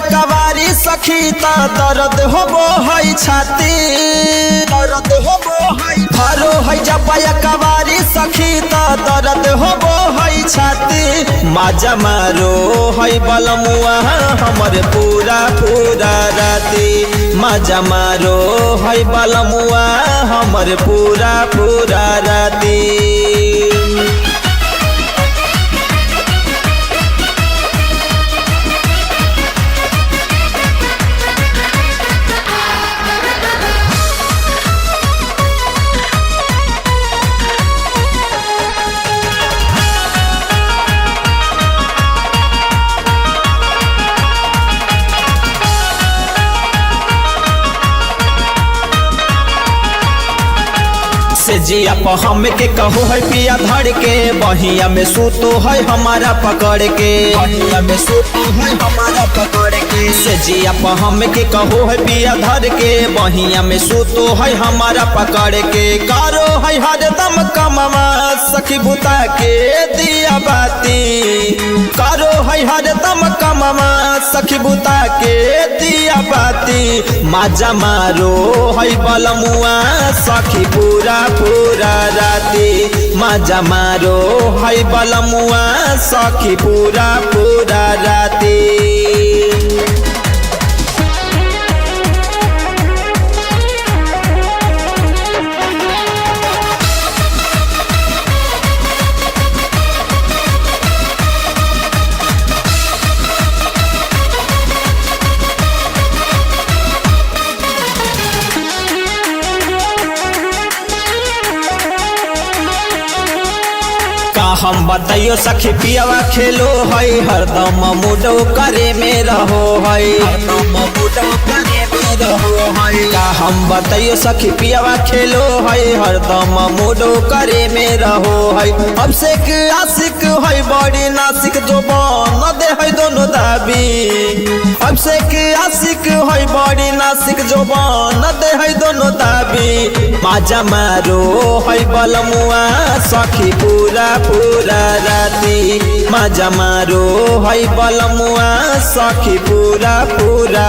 कवारी सखी ता दर्द होबो है छाती दर्द होबो है भरो है जब कवारी सखी ता दर्द होबो है छाती माजा मारो है बलमुआ हमर पूरा पूरा राती माजा मारो है बलमुआ हमर पूरा पूरा राती। से जिया पर हम के कहो है पिया धर के बहिया में सूतो है हमारा पकड़ के बहिया में सूतो है हमारा पकड़ के से जिया पर हम के कहो है पिया धर के बहिया में सूतो है हमारा पकड़ के कारो है हरदम कमवा सखी बुता के दिया बाती कारो है हरदम कमवा सखी बुता के दिया बाती माजा मारो है बलमुआ सखी पूरा पूरा राती माजा मारो है बलमुआ सखी पूरा पूरा राती। हम बताइयो सखी पियावा खेलो है हरदम मुडो करे में रहो है हरदम मुडो करे में रहो है का हम बताइयो सखी पियावा खेलो है हरदम मुडो करे में रहो है अब से आशिक है बड़ी नासिक जो बन दे है दोनों दाबी अब से आशिक है बड़ी नासिक जो बन दे है दोनों दाबी माजा मारो है बलमुआ सखी पूरा पूरा राती माजा मारो है बलमुआ सखी पूरा पूरा